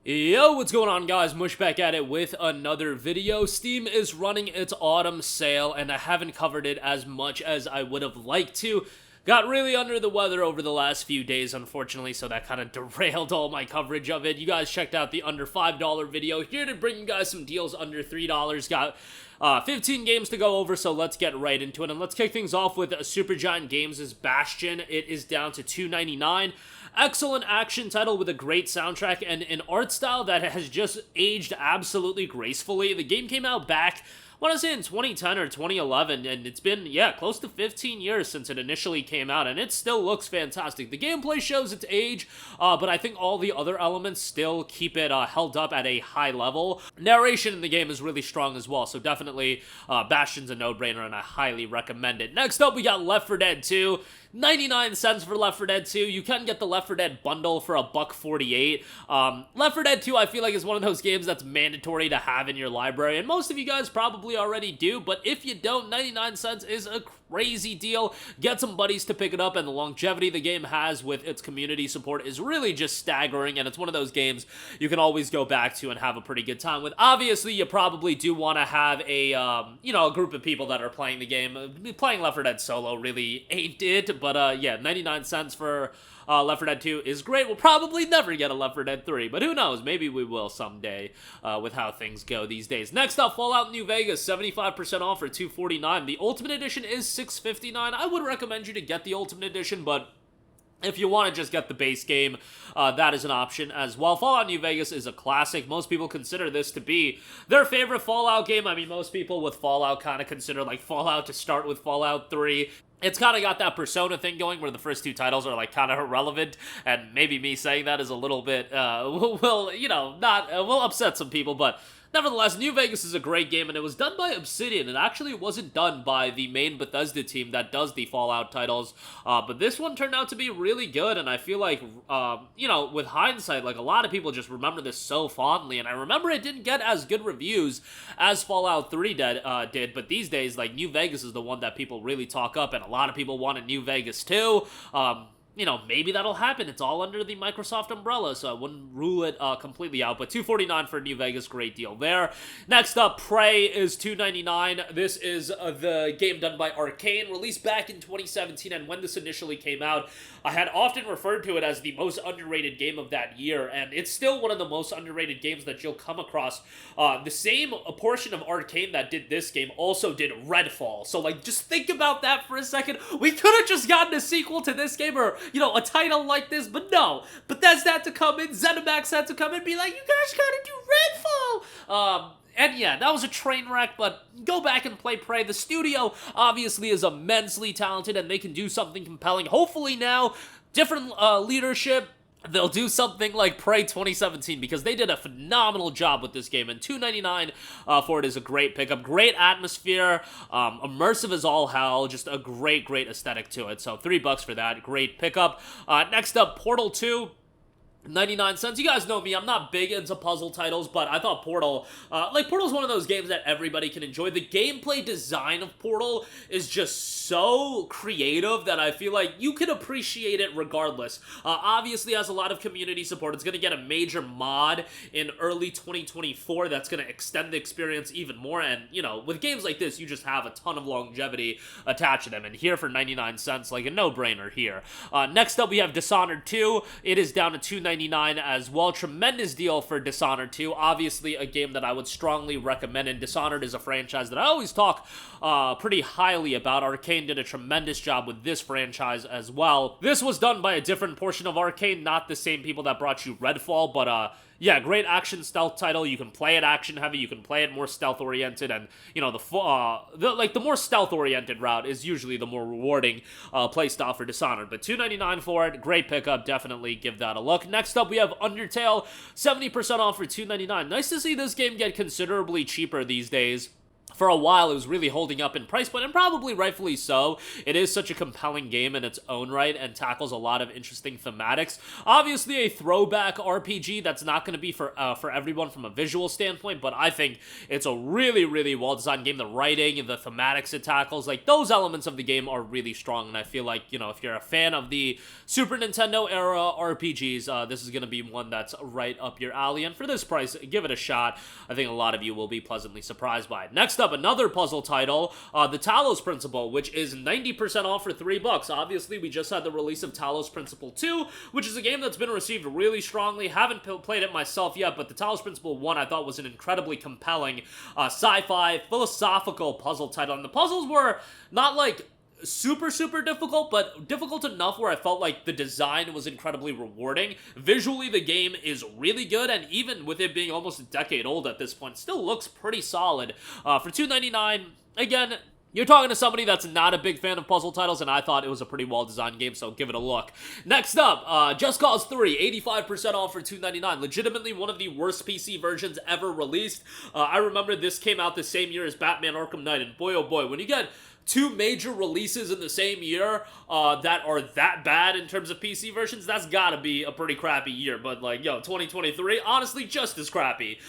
Yo, what's going on, guys? Mush back at it with another video. Steam is running its autumn sale, and I haven't covered it as much as I would have liked to. Got really under the weather over the last few days, unfortunately, so that kind of derailed all my coverage of it. You guys checked out the under $5 video. Here to bring you guys some deals under $3. Got 15 games to go over, so let's get right into it. And let's kick things off with Supergiant Games' Bastion. It is down to $2.99. Excellent action title with a great soundtrack and an art style that has just aged absolutely gracefully. The game came out back, I want to say in 2010 or 2011, and it's been, close to 15 years since it initially came out, and it still looks fantastic. The gameplay shows its age, but I think all the other elements still keep it held up at a high level. Narration in the game is really strong as well, so definitely Bastion's a no-brainer, and I highly recommend it. Next up, we got Left 4 Dead 2. 99 cents for Left 4 Dead 2. You can get the Left 4 Dead bundle for $1.48. Left 4 Dead 2, I feel like, is one of those games that's mandatory to have in your library, and most of you guys probably already do, but if you don't, 99 cents is a crazy deal. Get some buddies to pick it up, and the longevity the game has with its community support is really just staggering, and it's one of those games you can always go back to and have a pretty good time with. Obviously, you probably do want to have a, a group of people that are playing the game. Playing Left 4 Dead solo really ain't it, but 99 cents for Left 4 Dead 2 is great. We'll probably never get a Left 4 Dead 3, but who knows? Maybe we will someday with how things go these days. Next up, Fallout New Vegas, 75% off for $2.49. The Ultimate Edition is $6.59. I would recommend you to get the Ultimate Edition, but if you want to just get the base game, that is an option as well. Fallout New Vegas is a classic. Most people consider this to be their favorite Fallout game. I mean, most people with Fallout kind of consider like Fallout to start with Fallout 3. It's kind of got that Persona thing going where the first two titles are like kind of irrelevant, and maybe me saying that is a little bit, will upset some people, but nevertheless, New Vegas is a great game, and it was done by Obsidian. It actually wasn't done by the main Bethesda team that does the Fallout titles, but this one turned out to be really good, and I feel like, with hindsight, like, a lot of people just remember this so fondly, and I remember it didn't get as good reviews as Fallout 3 did, but these days, like, New Vegas is the one that people really talk up, and a lot of people wanted New Vegas too. Maybe that'll happen. It's all under the Microsoft umbrella, so I wouldn't rule it completely out. But $2.49 for New Vegas, great deal there. Next up, Prey is $2.99. This is the game done by Arcane, released back in 2017, and when this initially came out, I had often referred to it as the most underrated game of that year, and it's still one of the most underrated games that you'll come across. The same portion of Arcane that did this game also did Redfall, so, like, just think about that for a second. We could have just gotten a sequel to this game, or a title like this, but no. Bethesda had to come in, ZeniMax had to come in and be like, you guys gotta do Redfall! And yeah, that was a train wreck, but go back and play Prey. The studio obviously is immensely talented, and they can do something compelling. Hopefully now, different leadership, they'll do something like Prey 2017, because they did a phenomenal job with this game, and $2.99 for it is a great pickup. Great atmosphere, immersive as all hell, just a great aesthetic to it, so $3 for that, great pickup. Next up, Portal 2. 99 cents. You guys know me, I'm not big into puzzle titles, but I thought Portal's one of those games that everybody can enjoy. The gameplay design of Portal is just so creative that I feel like you can appreciate it regardless. Obviously, has a lot of community support. It's going to get a major mod in early 2024 that's going to extend the experience even more, and, with games like this, you just have a ton of longevity attached to them, and here for 99 cents, like a no-brainer here. Next up, we have Dishonored 2. It is down to $2.99 as well. Tremendous deal for Dishonored 2. Obviously, a game that I would strongly recommend, and Dishonored is a franchise that I always talk pretty highly about. Arcane did a tremendous job with this franchise as well. This was done by a different portion of Arcane, not the same people that brought you Redfall, but yeah, great action stealth title. You can play it action heavy, you can play it more stealth oriented, and the more stealth oriented route is usually the more rewarding play style for Dishonored. But $2.99 for it, great pickup. Definitely give that a look. Next up, we have Undertale, 70% off for $2.99. Nice to see this game get considerably cheaper these days. for a while, it was really holding up in price point, and probably rightfully so. It is such a compelling game in its own right and tackles a lot of interesting thematics. Obviously, a throwback RPG that's not going to be for everyone from a visual standpoint, but I think it's a really, really well-designed game. The writing and the thematics it tackles, like, those elements of the game are really strong, and I feel like, you know, if you're a fan of the Super Nintendo era RPGs, this is going to be one that's right up your alley, and for this price, give it a shot. I think a lot of you will be pleasantly surprised by it. Next up, another puzzle title, the Talos Principle, which is 90% off for $3. Obviously, we just had the release of Talos Principle 2, which is a game that's been received really strongly. Haven't played it myself yet, but the Talos Principle 1 I thought was an incredibly compelling sci-fi, philosophical puzzle title, and the puzzles were not like super difficult, but difficult enough where I felt like the design was incredibly rewarding. Visually, the game is really good, and even with it being almost a decade old at this point, still looks pretty solid. For $2.99, again, you're talking to somebody that's not a big fan of puzzle titles, and I thought it was a pretty well-designed game, so give it a look. Next up, Just Cause 3, 85% off for $2.99. Legitimately one of the worst PC versions ever released. I remember this came out the same year as Batman Arkham Knight, and boy oh boy, when you get two major releases in the same year that are that bad in terms of PC versions, that's gotta be a pretty crappy year. But, like, yo, 2023, honestly, just as crappy.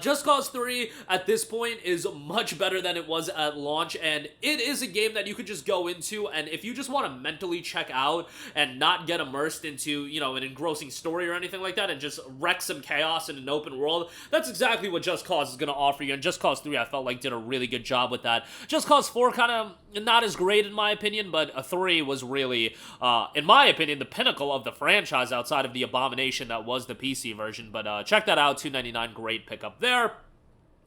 Just Cause 3, at this point, is much better than it was at launch, and it is a game that you could just go into, and if you just want to mentally check out and not get immersed into, you know, an engrossing story or anything like that, and just wreck some chaos in an open world, that's exactly what Just Cause is gonna offer you, and Just Cause 3, I felt like, did a really good job with that. Just Cause 4 kind of not as great in my opinion, but a 3 was really, in my opinion, the pinnacle of the franchise outside of the abomination that was the PC version. But check that out, $2.99, great pickup there.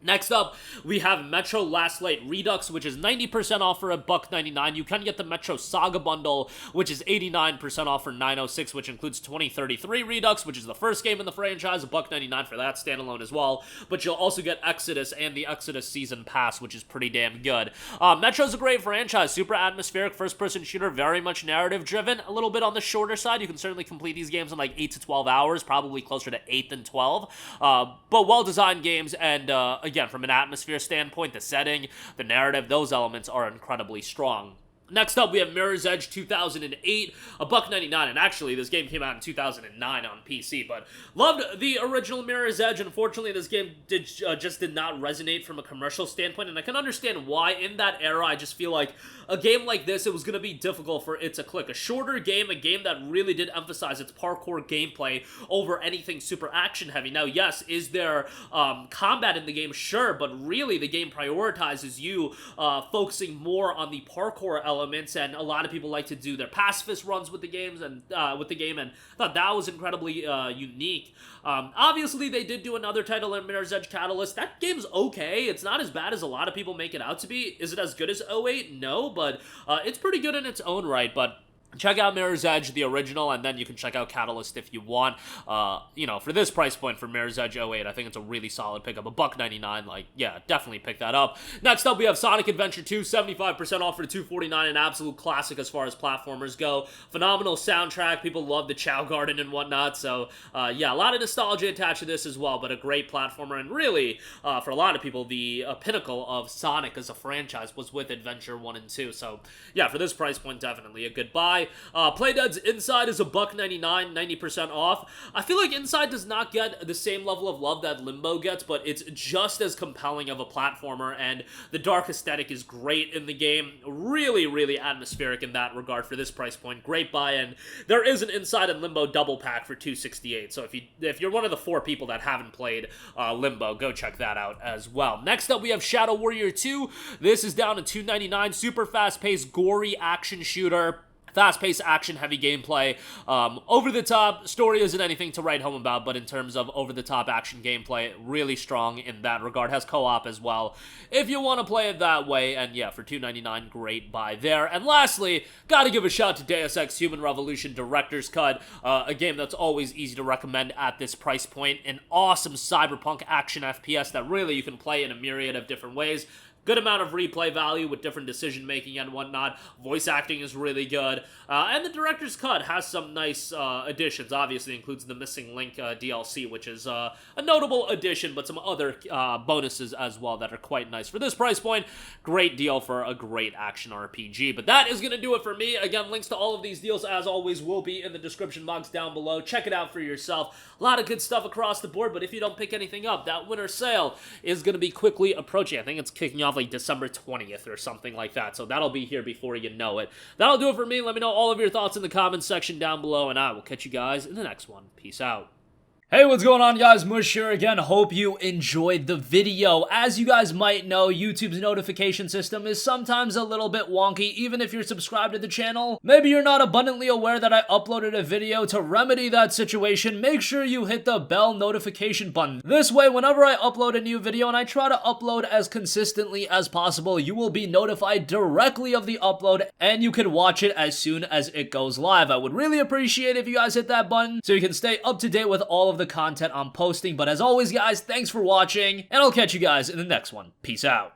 Next up, we have Metro Last Light Redux, which is 90% off for $1.99. You can get the Metro Saga Bundle, which is 89% off for $9.06, which includes 2033 Redux, which is the first game in the franchise, $1.99 for that standalone as well. But you'll also get Exodus and the Exodus Season Pass, which is pretty damn good. Metro's a great franchise, super atmospheric, first-person shooter, very much narrative-driven, a little bit on the shorter side. You can certainly complete these games in like 8 to 12 hours, probably closer to 8 than 12. But well-designed games, and again, from an atmosphere standpoint, the setting, the narrative, those elements are incredibly strong. Next up, we have Mirror's Edge 2008, $1.99, and actually, this game came out in 2009 on PC, but loved the original Mirror's Edge. Unfortunately, this game just did not resonate from a commercial standpoint, and I can understand why. In that era, I just feel like a game like this, it was going to be difficult for it to click. A shorter game, a game that really did emphasize its parkour gameplay over anything super action-heavy. Now, yes, is there combat in the game? Sure, but really, the game prioritizes you focusing more on the parkour elements, and a lot of people like to do their pacifist runs with the games and with the game, and I thought that was incredibly unique. Obviously, they did do another title in Mirror's Edge Catalyst. That game's okay. It's not as bad as a lot of people make it out to be. Is it as good as 08? No, but it's pretty good in its own right. But check out Mirror's Edge, the original, and then you can check out Catalyst if you want. You know, for this price point for Mirror's Edge 08, I think it's a really solid pickup. $1.99, like, yeah, definitely pick that up. Next up, we have Sonic Adventure 2, 75% off for $2.49, an absolute classic as far as platformers go. Phenomenal soundtrack. People love the Chow Garden and whatnot, so, yeah, a lot of nostalgia attached to this as well, but a great platformer, and really, for a lot of people, the pinnacle of Sonic as a franchise was with Adventure 1 and 2, so, yeah, for this price point, definitely a good buy. Playdead's Inside is $1.99, 90% off. I feel like Inside does not get the same level of love that Limbo gets, but it's just as compelling of a platformer, and the dark aesthetic is great in the game. Really, really atmospheric in that regard for this price point. Great buy, and there is an Inside and Limbo double pack for $2.68, so if you're one of the 4 people that haven't played Limbo, go check that out as well. Next up, we have Shadow Warrior 2. This is down to $2.99, super fast-paced, gory action shooter. Fast-paced, action-heavy gameplay. Over-the-top, story isn't anything to write home about, but in terms of over-the-top action gameplay, really strong in that regard. Has co-op as well, if you want to play it that way, and yeah, for $2.99, great buy there. And lastly, gotta give a shout to Deus Ex Human Revolution Director's Cut, a game that's always easy to recommend at this price point. An awesome cyberpunk action FPS that really you can play in a myriad of different ways. good amount of replay value with different decision making and whatnot. Voice acting is really good, and the director's cut has some nice additions. Obviously includes the Missing Link DLC, which is a notable addition, but some other bonuses as well that are quite nice for this price point. Great deal for a great action RPG. But that is going to do it for me. Again, links to all of these deals, as always, will be in the description box down below. Check it out for yourself. A lot of good stuff across the board, but if you don't pick anything up, that winter sale is going to be quickly approaching. I think it's kicking off like December 20th or something like that, so that'll be here before you know it. That'll do it for me. Let me know all of your thoughts in the comments section down below, and I will catch you guys in the next one. Peace out. Hey, what's going on, guys? Mush here again. Hope you enjoyed the video. As you guys might know, YouTube's notification system is sometimes a little bit wonky, even if you're subscribed to the channel. Maybe you're not abundantly aware that I uploaded a video. To remedy that situation, make sure you hit the bell notification button. This way, whenever I upload a new video, and I try to upload as consistently as possible, you will be notified directly of the upload, and you can watch it as soon as it goes live. I would really appreciate if you guys hit that button so you can stay up to date with all of the content I'm posting. But as always, guys, thanks for watching, and I'll catch you guys in the next one. Peace out.